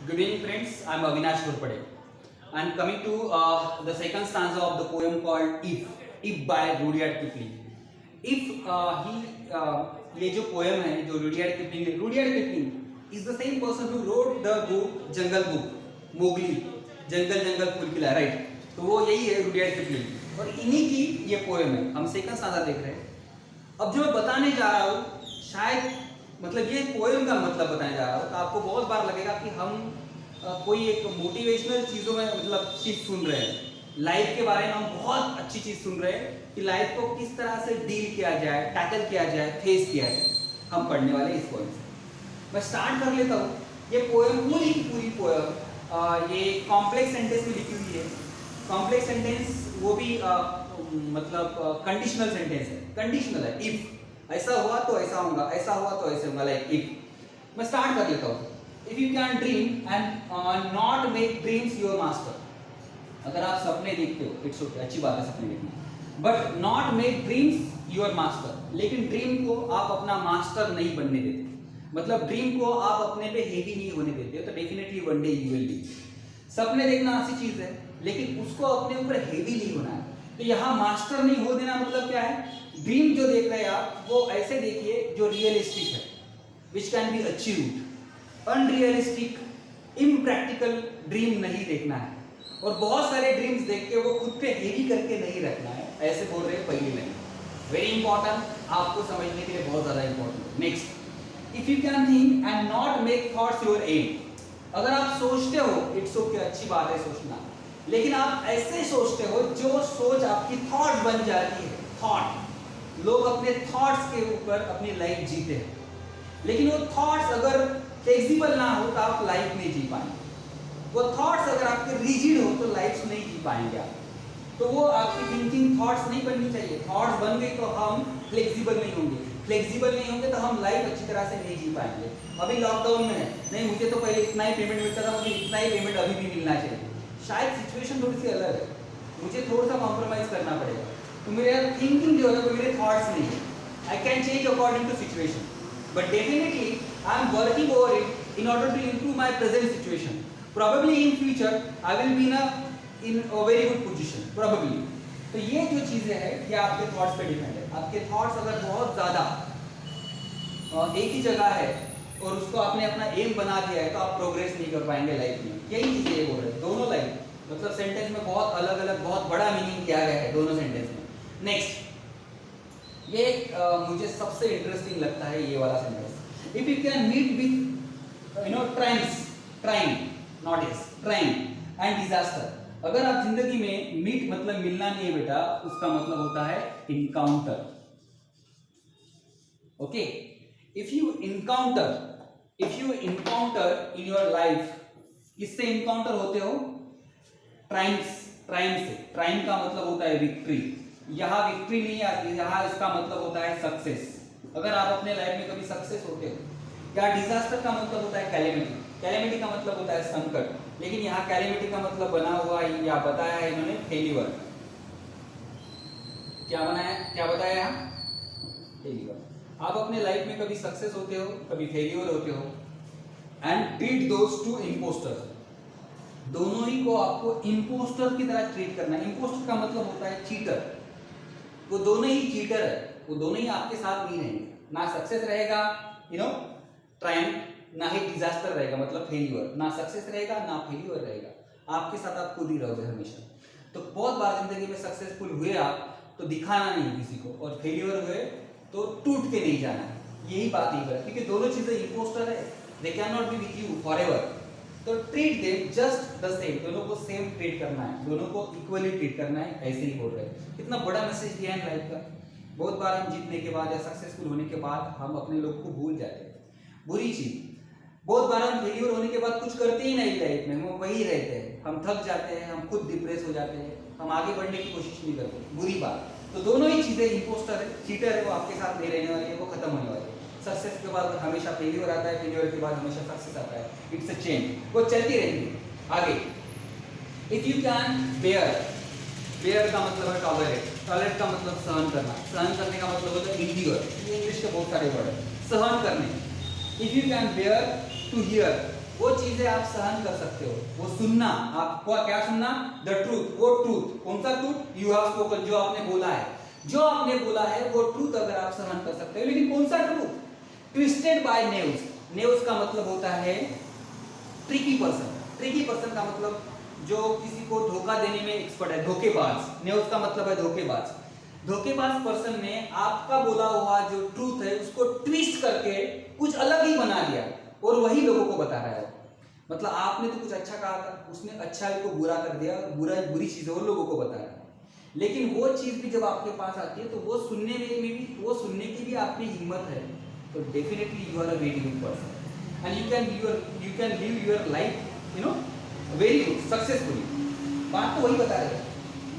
Good evening, friends. I'm Avinash Gurpade. I'm coming to the second stanza of the poem called If by Rudyard Kipling. If ये जो poem है जो Rudyard Kipling is the same person who wrote the book Jungle Book, Mowgli, जंगल जंगल फूल खिला, right? तो वो यही है Rudyard Kipling और इन्हीं की ये poem है. हम second stanza देख रहे हैं. अब जो मैं बताने जा रहा हूँ शायद मतलब ये पोएम का मतलब बताने जा रहा हूँ तो आपको बहुत बार लगेगा कि हम कोई एक मोटिवेशनल चीज़ों में मतलब चीज़ सुन रहे हैं, लाइफ के बारे में हम बहुत अच्छी चीज़ सुन रहे हैं कि लाइफ को किस तरह से डील किया जाए, टैकल किया जाए, फेस किया जाए. हम पढ़ने वाले इस पोएम से. मैं स्टार्ट कर लेता हूँ. ये पोएम पूरी की पूरी पोएम ये कॉम्प्लेक्स सेंटेंस में लिखी हुई है. कॉम्प्लेक्स सेंटेंस वो भी मतलब कंडीशनल सेंटेंस है, कंडीशनल है. इफ ऐसा हुआ तो ऐसा होगा, ऐसा हुआ तो ऐसे होगा, लाइक इफ. मैं स्टार्ट कर लेता हूँ. If you can dream and not make dreams your master. अगर आप सपने देखते हो इट्स ओके, अच्छी बात है सपने देखना, but not make dreams your master. लेकिन ड्रीम को आप अपना मास्टर नहीं बनने देते, मतलब ड्रीम को आप अपने पे हेवी नहीं होने देते, तो definitely one day you will be. सपने देखना अच्छी चीज है लेकिन उसको अपने ऊपर हेवी नहीं होना है. तो यहाँ मास्टर नहीं हो देना मतलब क्या है? ड्रीम जो देख रहे हैं आप वो ऐसे देखिए जो रियलिस्टिक है, which can be achieved. Unrealistic impractical dream नहीं देखना है और बहुत सारे ड्रीम्स देख के वो खुद पे हेवी करके नहीं रखना है. ऐसे बोल रहे हैं पहली लाइन. वेरी इंपॉर्टेंट, आपको समझने के लिए बहुत ज्यादा important. Next, if you can think and not make thoughts your aim. अगर आप सोचते हो इट्स ओके, अच्छी बात है सोचना, लेकिन आप ऐसे सोचते हो जो सोच आपकी थॉट बन जाती है. थॉट, लोग अपने थॉट्स के ऊपर अपनी लाइफ जीते हैं, लेकिन वो थॉट्स अगर फ्लेक्सिबल ना हो तो आप लाइफ नहीं जी पाएंगे. वो थॉट्स अगर आपके रिजिड हो तो लाइफ नहीं जी पाएंगे आप. तो वो आपकी थिंकिंग थॉट्स नहीं बननी चाहिए. थॉट्स बन गई तो हम फ्लेक्सिबल नहीं होंगे, फ्लेक्सिबल नहीं होंगे तो हम लाइफ अच्छी तरह से नहीं जी पाएंगे. अभी लॉकडाउन में है, नहीं मुझे तो पहले इतना ही पेमेंट मिलता था, मुझे इतना ही पेमेंट अभी भी मिलना चाहिए. शायद सिचुएशन थोड़ी सी अलग है, मुझे थोड़ा सा कॉम्प्रोमाइज करना पड़ेगा. तो मेरे थिंकिंग जो है वो मेरे थॉट्स नहीं है. I can change according to situation, but definitely I am working over it in order to improve my present situation. Probably in future I will be in a very good position, probably. तो ये जो चीजें हैं ये आपके thoughts पे depend है. आपके थॉट्स अगर बहुत ज्यादा एक ही जगह है और उसको आपने अपना एम बना दिया है तो आप प्रोग्रेस नहीं कर पाएंगे लाइफ में. यही चीजें ये बोल रहे हैं. दोनों लाइन मतलब सेंटेंस में बहुत अलग अलग बहुत बड़ा मीनिंग किया गया है दोनों सेंटेंस में. नेक्स्ट, ये मुझे सबसे इंटरेस्टिंग लगता है ये वाला sentence. If you can meet with triumph not as triumph and disaster. अगर आप जिंदगी में मीट मतलब मिलना नहीं है बेटा, उसका मतलब होता है encounter. Okay, if you encounter in your life, किससे इनकाउंटर होते हो? ट्राइम से. ट्राइम का मतलब होता है विक्ट्री. यहाँ विक्ट्री नहीं आती, यहाँ इसका मतलब होता है सक्सेस. अगर आप अपने लाइफ में कभी सक्सेस होते हो. या डिजास्टर का मतलब होता है कैलेमिटी. कैलेमिटी का मतलब होता है संकट, लेकिन यहाँ कैलेमिटी का मतलब बना हुआ या बताया है इन्होंने फेल्यूर. क्या बताया यहाँ? फेल्यूर. आप अपने लाइफ में कभी सक्सेस होते हो, कभी फेल्यूर होते हो. And treat those two impostors. दोनों ही को आपको इम्पोस्टर की तरह ट्रीट करना है. इम्पोस्टर का मतलब होता है चीटर. वो दोनों ही चीटर है, वो दोनों ही आपके साथ नहीं रहेंगे. ना सक्सेस रहेगा ट्रायम्फ, ना ही डिजास्टर रहेगा मतलब फेल्यूर. ना सक्सेस रहेगा ना फेल्यूर रहेगा, आपके साथ आप खुद ही रहोगे हमेशा. तो बहुत बार जिंदगी में सक्सेसफुल हुए आप तो दिखाना नहीं किसी को, और फेल्यूर हुए तो टूट के नहीं जाना है. यही बात ही है, क्योंकि दोनों चीजें इम्पोस्टर है, they can not be with you forever. तो treat them just the same. दोनों को सेम ट्रीट करना है, दोनों को इक्वली ट्रीट करना है. ऐसे ही बोल रहे हैं. कितना बड़ा मैसेज दिया है लाइफ का. बहुत बार हम जीतने के बाद या सक्सेसफुल होने के बाद हम अपने लोग को भूल जाते हैं. बुरी चीज. बहुत बार हम फेल्यूर होने के बाद कुछ करते ही नहीं लाइफ में, हम वही रहते हैं. हम थक जाते हैं, हम खुद डिप्रेस हो जाते हैं, हम आगे बढ़ने की कोशिश नहीं करते. बुरी बात. तो दोनों ही चीजें इम्पोस्टर है, चीटर है, वो आपके साथ नहीं रहने वाली है, वो खत्म होने वाली है. सक्सेस के बाद हमेशा फेल्यूर आता है, फेल्यूर के बाद हमेशा सक्सेस आता है. इट्स अ चेन, वो चलती रहती है आगे. इफ यू कैन बेयर का मतलब है टॉलरेट. टॉलरेट का मतलब सहन करना. सहन करने का मतलब होता है इंड्योर. ये इंग्लिश के बहुत सारे वर्ड है. सहन करने. If you can bear to hear, वो चीजें आप सहन कर सकते हो, वो सुनना, आपको क्या सुनना, द ट्रूथ, वो ट्रूथ, कौन सा ट्रूथ, यू हैव स्पोकन, जो आपने बोला है, जो आपने बोला है वो ट्रूथ अगर आप सहन कर सकते हो, लेकिन कौन सा truth, twisted by knaves, knaves का मतलब होता है ट्रिकी पर्सन, ट्रिकी पर्सन का मतलब जो किसी को धोखा देने में एक्सपर्ट है, धोखेबाज, नेव्स का मतलब है धोखेबाज, धोखेबाज पर्सन ने आपका बोला हुआ जो ट्रूथ है उसको ट्विस्ट करके कुछ अलग ही बना लिया और वही लोगों को बता रहा है। मतलब आपने तो कुछ अच्छा कहा था, उसने अच्छा को बुरा कर दिया, बुरी चीजें और लोगों को बता रहा है, लेकिन वो चीज भी जब आपके पास आती है तो वो सुनने में भी, वो सुनने की भी आप में हिम्मत है, तो definitely you are a very good person and you can live your life you know very good successfully. बात तो वही बता रहे हैं,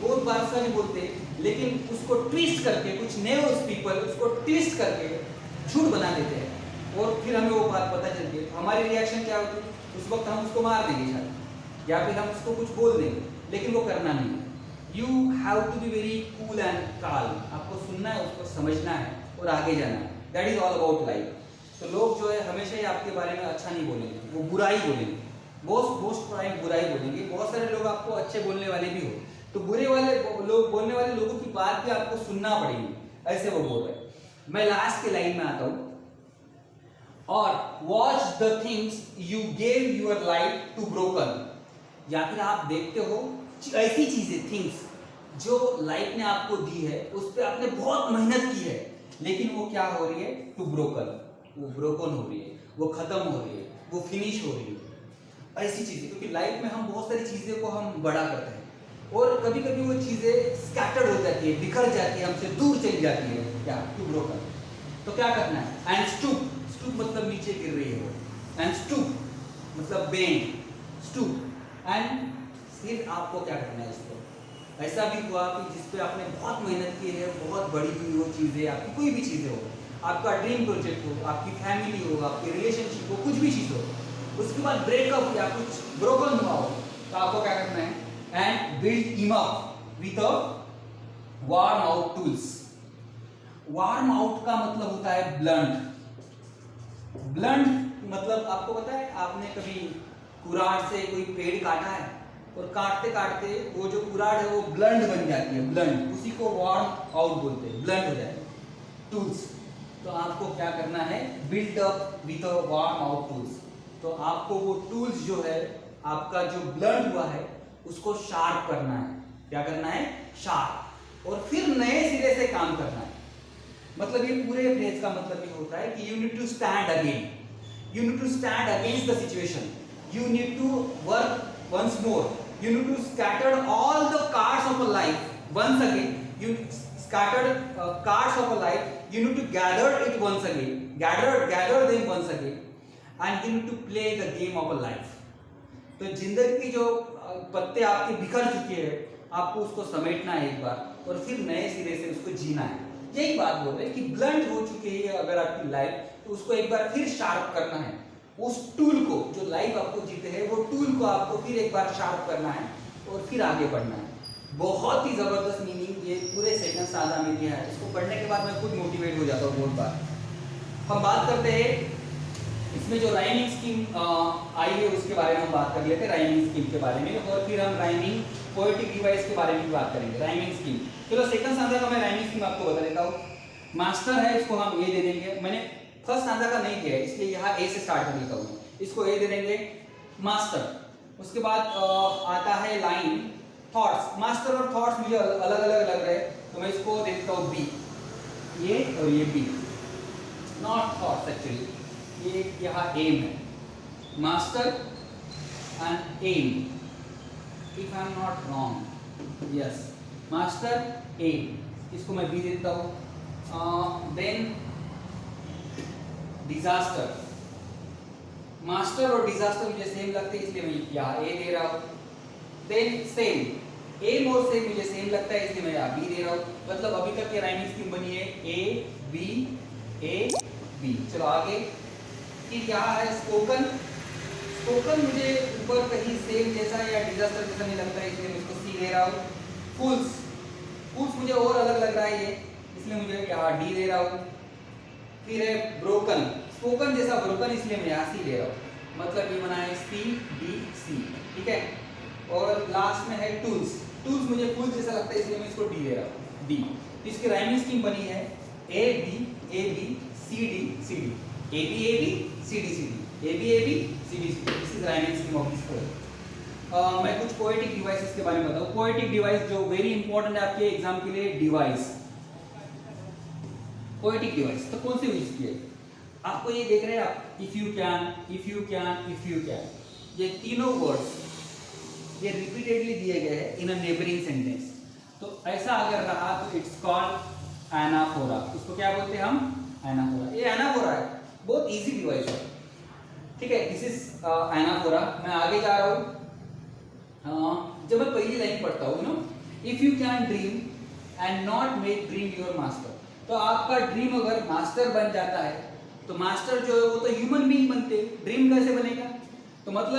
बहुत बार ऐसा नहीं बोलते, लेकिन उसको ट्विस्ट करके कुछ नेव्स पीपल उसको ट्विस्ट करके झूठ बना देते हैं और फिर हमें वो बात पता चलती है, हमारी रिएक्शन क्या होती है, उस वक्त हम उसको मार देंगे शायद, या फिर हम उसको कुछ बोल देंगे, लेकिन वो करना नहीं है। You have to be very cool and calm, आपको सुनना है, उसको समझना है और आगे जाना है, that is all about life. तो लोग जो है हमेशा ही आपके बारे में अच्छा नहीं बोलेंगे, वो बुरा ही बोलेंगे, मोस्ट टाइम बुरा ही बोलेंगे। बहुत सारे लोग आपको अच्छे बोलने वाले भी हो, तो बुरे वाले लोग, बोलने वाले लोगों की बात भी आपको सुनना पड़ेगी, ऐसे वो बोल रहे। मैं लास्ट के लाइन में आता हूं, और watch the things you gave your life to broken, या फिर आप देखते हो ऐसी चीजें, थिंग्स जो लाइफ ने आपको दी है, उस पर आपने बहुत मेहनत की है, लेकिन वो क्या हो रही है, टू ब्रोकन, वो ब्रोकन हो रही है, वो खत्म हो रही है, वो फिनिश हो रही है, ऐसी चीजें। क्योंकि लाइफ में हम बहुत सारी चीजें को हम बड़ा करते हैं और कभी कभी वो चीजें स्कैटर्ड हो जाती है, बिखर जाती है, हमसे दूर चली जाती है, क्या, टू ब्रोकन। तो क्या करना है, एंड स्टूप, स्टूप मतलब नीचे गिर रही है वो, एंड स्टूप मतलब बेंड, स्टूप, एंड फिर आपको क्या करना है, इसको ऐसा भी हुआ कि जिस पे आपने बहुत मेहनत की है, बहुत बड़ी हुई वो चीज़ें, आपकी कोई भी चीज़ें हो, आपका ड्रीम प्रोजेक्ट हो, आपकी फैमिली हो, आपकी रिलेशनशिप हो, कुछ भी चीज़ हो, उसके बाद ब्रेकअप या कुछ ब्रोकन हुआ हो, तो आपको क्या करना है, and build him up with a warm out tools. Warm out का मतलब होता है ब्लंट, ब्लंट मतलब आपको पता है, आपने कभी कुराड़ से कोई पेड़ काटा है और काटते काटते वो जो कुराड़ है वो ब्लंट बन जाती है, ब्लंट, उसी को वार्म आउट बोलते हैं, ब्लंट हो जाए टूल्स। तो आपको क्या करना है, build up with a warm out tools. तो आपको वो टूल्स जो है, आपका जो ब्लंट हुआ है उसको शार्प करना है, क्या करना है, शार्प, और फिर नए सिरे से काम करना है। मतलब ये पूरे फ्रेज का मतलब ये होता है कि you need to stand again, you need to stand against the situation, you need to work once more, you need to scatter all the cards of a life once again, you scattered cards of a life, you need to gather it once again, gather them once again, and you need to play the game of a life। तो जिंदगी की जो पत्ते आपके बिखर चुके हैं, आपको उसको समेटना है एक बार और फिर नए सिरे से उसको जीना है। यही बात बोल रहे हैं कि ब्लंट हो चुकी है अगर आपकी लाइफ, तो उसको एक बार फिर शार्प करना है, उस टूल को, जो लाइफ आपको जीते है वो टूल को आपको फिर एक बार शार्प करना है और फिर आगे बढ़ना है। बहुत ही जबरदस्त मीनिंग ये पूरे सेकंड सादा में दिया है, इसको पढ़ने के बाद मैं खुद मोटिवेट हो जाता हूँ बहुत बार। हम बात करते हैं इसमें जो राइमिंग स्कीम आई है उसके बारे में हम बात कर लेते हैं, राइमिंग स्कीम के बारे में, और फिर हम राइमिंग पोएटिक डिवाइस के बारे में भी बात करेंगे। राइमिंग स्कीम, चलो सेकंड सांधा का मैं राइमिंग स्कीम आपको बता देता हूँ। मास्टर है, इसको हम ए दे देंगे, मैंने फर्स्ट सांधा का नहीं किया है इसलिए यहाँ ए से स्टार्ट कर लेता हूँ, इसको ए दे देंगे मास्टर। उसके बाद आता है लाइन थॉट्स, मास्टर और थॉट्स मुझे अलग अलग लग रहे हैं तो मैं इसको दे देता हूँ बी, ये और ये बी, नॉट थॉट्स एक्चुअली, ये यहाँ एम है, master and aim, if I am not wrong, yes master aim, इसको मैं बी देता हूँ। देन डिजास्टर, मास्टर और डिजास्टर मुझे सेम लगते हैं इसलिए मैं यहाँ ए दे रहा हूँ। देन सेम, एम और सेम मुझे सेम लगता है इसलिए मैं यहाँ बी दे रहा हूँ। मतलब अभी तक ये राइमिंग स्कीम बनी है ए बी। चलो आगे, फिर यहाँ है स्पोकन, स्पोकन मुझे ऊपर कहीं सेम जैसा या डिजास्टर जैसा नहीं लगता है इसलिए मैं इसको सी दे रहा हूँ। फूल्स, फूल्स मुझे और अलग लग रहा है ये, इसलिए मुझे यहाँ डी दे रहा हूँ। फिर है ब्रोकन, स्पोकन जैसा ब्रोकन इसलिए मैं यहाँ सी ले रहा हूँ। मतलब ये बना है सी डी सी, ठीक है। और लास्ट में है टूल्स। टूल्स मुझे फुल जैसा लगता है इसलिए मैं इसको डी ले रहा हूँ, डी। तो इसकी राइमिंग स्कीम बनी है A B C D C D, A B C D C D, A B C D C D. This is rhyming scheme of this poem. मैं कुछ पोएटिक डिवाइसेस के बारे में बताऊँ। पोएटिक डिवाइस जो very important है आपके exam के लिए, डिवाइस, पोएटिक डिवाइस तो कौन से यूज किए आपको ये देख रहे हैं आप, if you can, if you can, if you can, ये तीनों वर्ड्स ये रिपीटेडली दिए गए हैं इन अ नेबरिंग सेंटेंस। तो ऐसा अगर रहा तो इट्स कॉल्ड एनाफोरा। इसको क्या बोलते हैं हम? एनाफोरा। ये एनाफोरा है, बहुत इजी डिवाइस है, ठीक है। This is anaphora. मैं आगे जा रहा हूँ। जब मैं पहली लाइन पढ़ता हूँ no, if you can dream and not make dream your master, तो आपका ड्रीम अगर मास्टर बन जाता है तो मास्टर जो है वो तो ह्यूमन बीइंग बनते हैं, ड्रीम कैसे बनेगा? तो मतलब